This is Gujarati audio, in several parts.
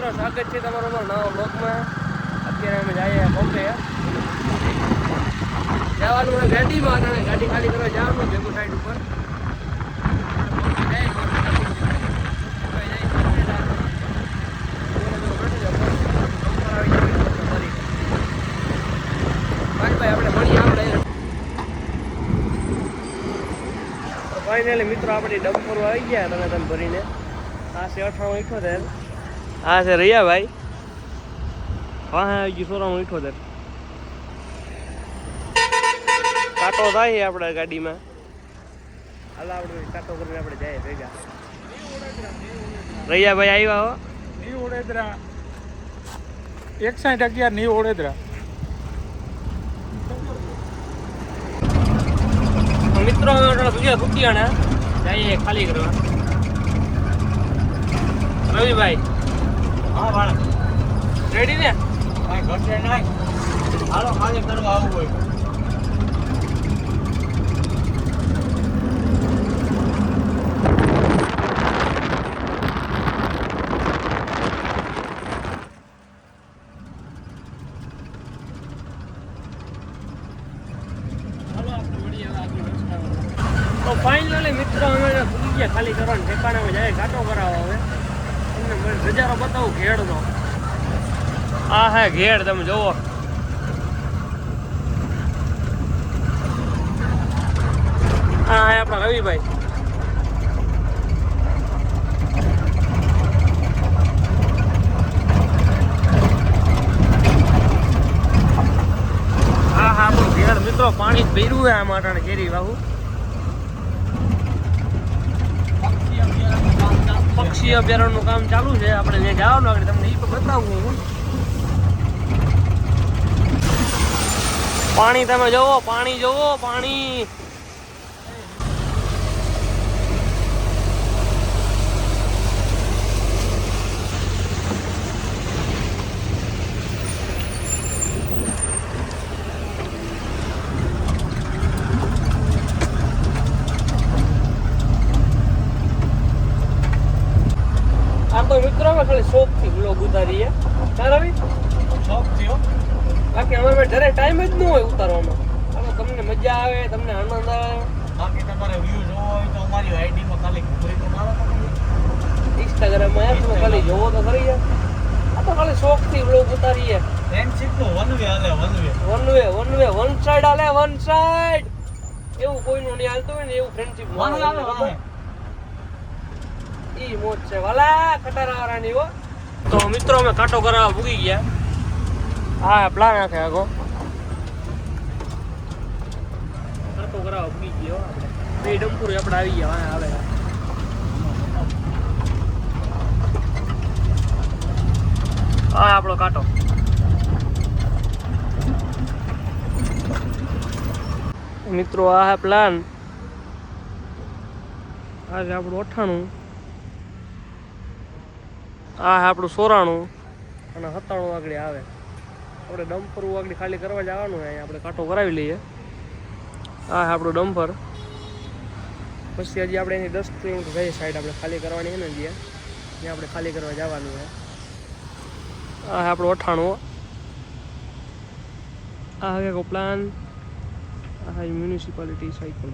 મિત્રો સ્વાગત છે તમારું નવા બ્લોગમાં. અત્યારે અમે જઈએ પંપે જવાનું હોય ગાડીમાં અને ગાડી ખાલી કરવા જવાનું ભેગું સાઈડ ઉપર. આપણે મળીએ આપણે ફાઇનલી મિત્રો આપણી ડમ્પરો આવી ગયા તમે ભરીને. આ છે 9878, આ છે રૈયાભાઈ, હા આવી ગયું 9478. કાંટો થાય આપણે ગાડીમાં. હાલ આપણે કાંટો કરીને આપણે જઈએ ભેગા. રૈયાભાઈ આવ્યા હો ન્યુ ઓડેદરા 6111 ન્યુ ઓડેદરા. મિત્રો સુતિયાણા જઈએ ખાલી કરવા. રવિભાઈ હા ભાઈ રેડી ને? ભાઈ ઘટે નહીં, હાલો ખાલી કરવા આવવું હોય. તો ફાઇનલી મિત્રો અમે ભૂલી ગયા ખાલી કરવાનું ઠેકાણામાં જાય ઘાટો કરાવો. હવે તમને નજારો બતાવું ઘેડનો. આ હે ઘેડ, તમે જોવો. હા હે આપણા રવિભાઈ. હા હા આપણું ઘેડ મિત્રો પાણી જ ભર્યું છે આ માટે કેરી વાહુ. પક્ષી અભયારણ્યનું કામ ચાલુ છે. આપણે ત્યાં જવાનું આગળ તમને એ તો બતાવું હું. પાણી તમે જોવો, પાણી જોવો, પાણી. તો મિત્રો અમે ખાલી શોખથી બ્લોગ ઉતારીએ. ચાલ રવિ, શોખ થયો. બાકી અમારે ઘરે ટાઈમ જ ન હોય ઉતારવાનો. તમને મજા આવે, તમને આનંદ આવે. બાકી તમારે વ્યૂ જોવો હોય તો અમારી આઈડીમાં ખાલી ઘૂરી તો મારો, ઇન્સ્ટાગ્રામમાં યાર તમે ખાલી જોવો તો ખરી યાર. આ તો ખાલી શોખથી બ્લોગ ઉતારીએ. ફ્રેન્ડશિપનો વન વે હાલે, વન વે વન સાઈડ હાલે, વન સાઈડ. એવું કોઈનું નહીં હાલતું હોય ને એવું ફ્રેન્ડશિપ હાલે. ઈ મોજ છે વાલા કટારાવાળાની હો. તો મિત્રો અમે કાંટો કરાવવા ભૂગી ગયા. હા પ્લાન આખે આગો કાંટો કરાવવા ભૂગી ગયો. આપણે બે ડમ્પુર આપણે આવી ગયા. હા આવે હા આપણો કાંટો. મિત્રો આ હે પ્લાન. આ છે આપણું 98, આ આપણું 94 અને 97 આગળ આવે. આપણે ડમ્પર આગળ ખાલી કરવા જવાનું હોય. આપણે કાંટો કરાવી લઈએ. આ આપણું ડમ્પર. પછી હજી આપણે એની 10 કિલોમીટર જઈએ સાઈડ આપણે ખાલી કરવાની છે ને જ્યાં આપણે ખાલી કરવા જવાનું હોય. આ આપણું 98. આ હવે પ્લાન. આ મ્યુનિસિપાલિટી સાયકલ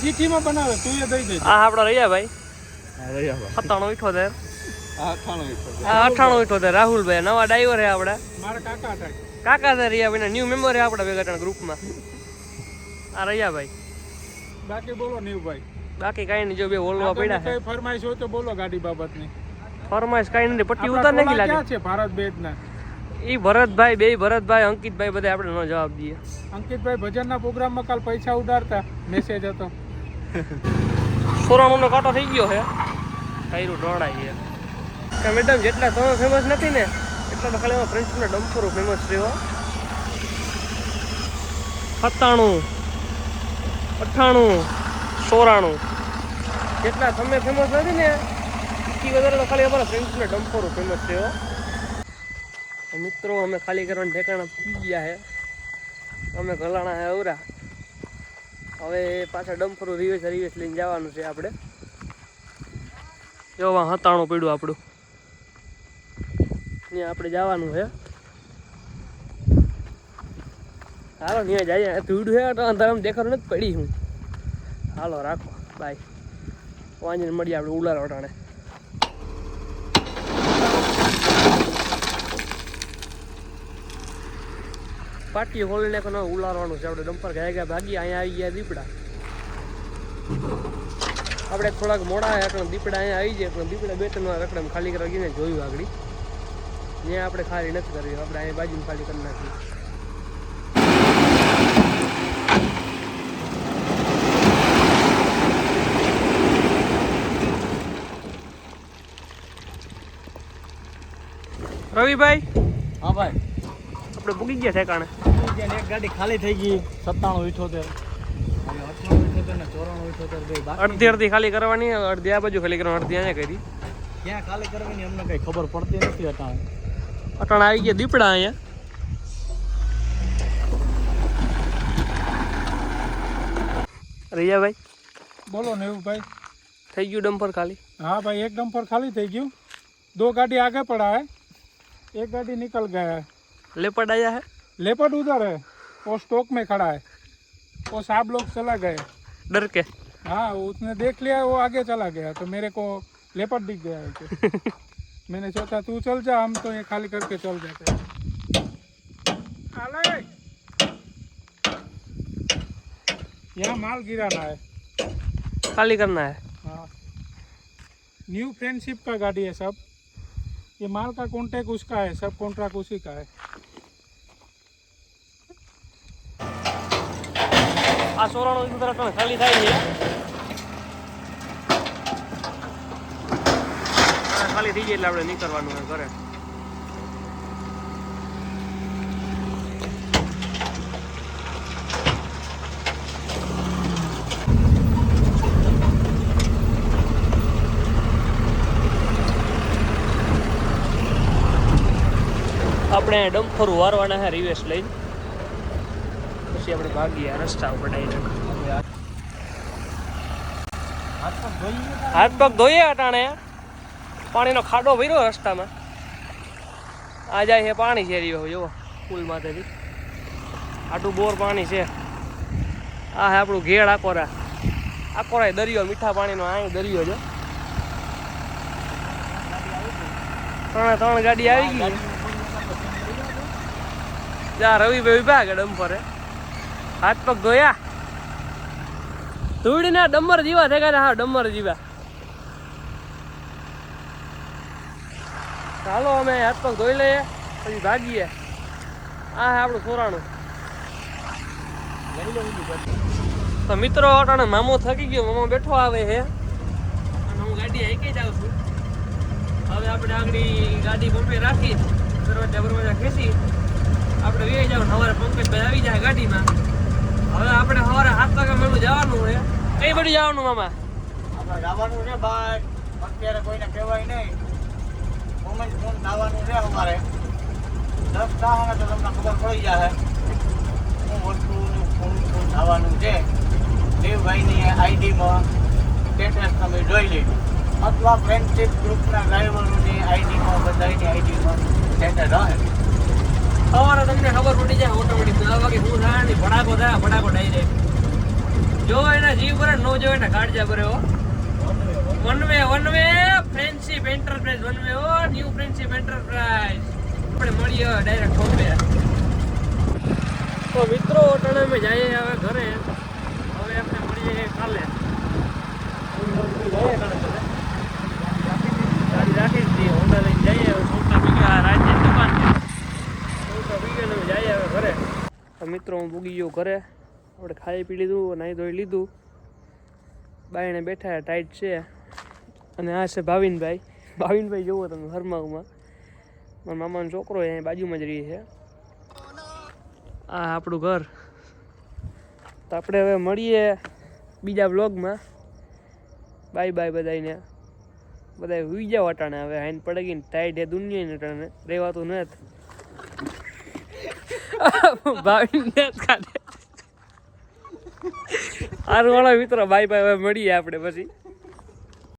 સિટીમાં બનાવે તું એ દઈ દે. આ આપણા રૈયાભાઈ 9878 રાહુલભાઈ નવા ડ્રાઈવર હે આપડા. મારા કાકા હતા. કાકા છે રૈયાભાઈ, ન્યુ મેમ્બર હે આપડા ભેગા ગ્રુપમાં. આ રૈયાભાઈ. બાકી બોલો નીવભાઈ. બાકી કઈ નહીં, જો બે બોલવા પડ્યા છે. કઈ ફરમાઈશ હોય તો બોલો ગાડી બાબતની. ફરમાઈશ કઈ નથી, પટ્ટી ઉતાર નથી લાગે. ક્યાં છે ભારત બેટના? ઈ ભરતભાઈ, બે ભરતભાઈ, અંકિતભાઈ બધા આપણે નો જવાબ દઈએ. અંકિતભાઈ ભજનના પ્રોગ્રામમાં કાલ પૈસા ઉડાડતા મેસેજ હતો. 94 નો કાંટો થઈ ગયો છે. ટાયરું ઢોળાય છે. મેડમ જેટલા તમે ફેમસ નથી ને એટલા તો ખાલી એમાં ફ્રેન્ડ્સના ડમ્પરો ફેમસ રહ્યો. 97, 98, 94 જેટલા તમે ફેમસ નથી ને એથી વધારે તો ખાલી અમારા ફ્રેન્ડ્સના ડમ્પરો ફેમસ રહ્યો. મિત્રો અમે ખાલી કરવાના ઠેકાણા પૂરી ગયા છે. અમે ગલાણા હે અવરા. હવે પાછા ડમ્પરો રિવેસ લઈને જવાનું છે આપણે. એવા હતાણું પડ્યું આપણું. ત્યાં આપણે જવાનું છે. હાલો ત્યાં જઈએ. ભીડ છે તો અંધારામાં દેખાડું નથી પડી હું. હાલો રાખો બાય. વાંચીને મળીએ આપણે ઉલાર વટાણે. પાટીઓ ખોલીને નાખો ઉલારવાનું છે આપણે. ડમ્પર ગયા ગયા ભાગી અહીંયા આવી ગયા દીપડા. આપણે થોડાક મોડા આવ્યા દીપડા અહીંયા આવી જાય પણ દીપડા 2-3 વાર રખડે ખાલી કરવા ગઈને જોયું આગળ. ત્યાં આપણે ખાલી નથી કરવી. આપણે અહીંયા બાજુમાં ખાલી કરી નાખીએ. રવિભાઈ. હા ભાઈ, આપણે પૂગી ગયા ઠેકાણે. એક ગાડી ખાલી થઈ ગઈ 97-78 ને 94-78 અડધી અડધી ખાલી કરવાની, અડધી આ બાજુ ખાલી કરવાની, અડધી અહીંયા કરી. ક્યાં ખાલી કરવાની અમને કઈ ખબર પડતી નથી. અટાણે આવી ગયા દીપડા અહીંયા. રિયાભાઈ बोलो नेहरू भाई। થઈ ગયું ડમ્પર ખાલી? हाँ भाई, एक डंपर खाली થઈ ગયું। 2 गाड़ी आगे पड़ा है, एक गाड़ी निकल गया है। लेपर्ड आया है? लेपर्ड उधर है, वो स्टॉक में खड़ा है। वो साहब लोग चला गए डर के? हाँ, उसने देख लिया, वो आगे चला गया तो मेरे को लेपर्ड दिख गया है कि मैंने सोचा तू चल जा, हम तो ये खाली करके चल जाते हैं। यहाँ माल गिराना है, खाली करना है। हाँ, न्यू फ्रेंडशिप का गाड़ी है सब। ये माल का कॉन्ट्रैक्ट उसका है, सब कॉन्ट्रैक्ट उसी का है। આ સોરાણો ઇધર ખાલી થાય છે. ખાલી થઈ જાય એટલે આપણે નીકળવાનું હોય ઘરે. આપણે ડમ્ફર વારવાના છે રિવેસ લઈને, પછી આપણે ભાગીએ રસ્તા ઉપર ડાયરેક્ટ. હાથ પગ ધોઈએ અટાણે. પાણીનો ખાડો ભર્યો રસ્તામાં. આ જાય છે પાણી છે રહ્યો જુઓ પુલ માથેથી. આટલું બોર પાણી છે. આ હે આપણું ઘેડ આકોરા. આકોરા દરિયો, મીઠા પાણીનો અહીં દરિયો છે. 3 ગાડી આવી ગઈ. જા રવિભાઈ વિભાગ ડમ્પરે હાથ પગ ધોયા. ધૂળીને ડમર જીવા થઈ ગયા. હા, ડમર જીવા. ચાલો અમે હાથ પગ ધોઈ લઈએ પછી ભાગીએ. આ હે આપણું સોરાણું. તો મિત્રો અટાણે મામો થકી ગયો, મામો બેઠો આવે છે અને હું ગાડી હાઈકે જાઉં છું. હવે આપણે આગળ ગાડી પંપે રાખી દરવાજા ખેંચી આપણે વે જાવ. સવારે પંકજભાઈ આવી જાય ગાડીમાં. હવે આપણે સવારે 7 વાગે મેળું જવાનું હોય. કઈ બાજુ જવાનું મામા? આપણે જવાનું છે ભાઈ, અત્યારે કોઈને કહેવાય નહીં. મોમેન્ટ ફોન આવવાનું છે અમારે 10 દાવાના તો તમને ખબર પડી જાય હું વસ્તુનું ફોન આવવાનું છે. દેવભાઈની આઈડીમાં સ્ટેટસ તમે જોઈ લેજો, અથવા ફ્રેન્ડશિપ ગ્રુપના ડ્રાઈવરોની આઈડીમાં, બધાની આઈડીમાં સ્ટેટસ રહે. સવારે તમને ખબર પડી જાય ઓટોમેટિક 10 વાગે શું થાય ને ભડાકો થાય. ભડાકો ડાયરેક્ટ જો એના જીવ પર નો જો એના કાઢજા પર. One way friendship enterprise, one way new friendship enterprise. આપણે મળીએ ડાયરેક્ટ પંપે. તો મિત્રો અટાણે અમે જઈએ હવે ઘરે. હવે આપણે મળીએ કાલે. ગાડી રાખી દીધી, હોન્ડા લઈને જઈએ. સોટા બીજા રાજ્યની દુકાન છે. જઈએ હવે ઘરે. તો મિત્રો હું પૂગી ગયો ઘરે. આપણે ખાઈ પી લીધું, નાહી ધોઈ લીધું. બાઈને બેઠા ટાઈટ છે. અને આ છે ભાવિનભાઈ. ભાવિનભાઈ જોવો તમે હરમાગમાં. મારા મામાનો છોકરો અહીંયા બાજુમાં જ રહી છે. આ આપણું ઘર. તો આપણે હવે મળીએ બીજા બ્લોગમાં. બાય બાય બધાને. બધા હુઈ જાવ અટાણે. હવે હાઈન પડે ગઈ ને ટાઈટ એ દુનિયાને અટાણે રહેવાતું નથી. ભાવિનને ખાધે. હારું વાળા મિત્રો, બાય બાય. હવે મળીએ આપણે પછી.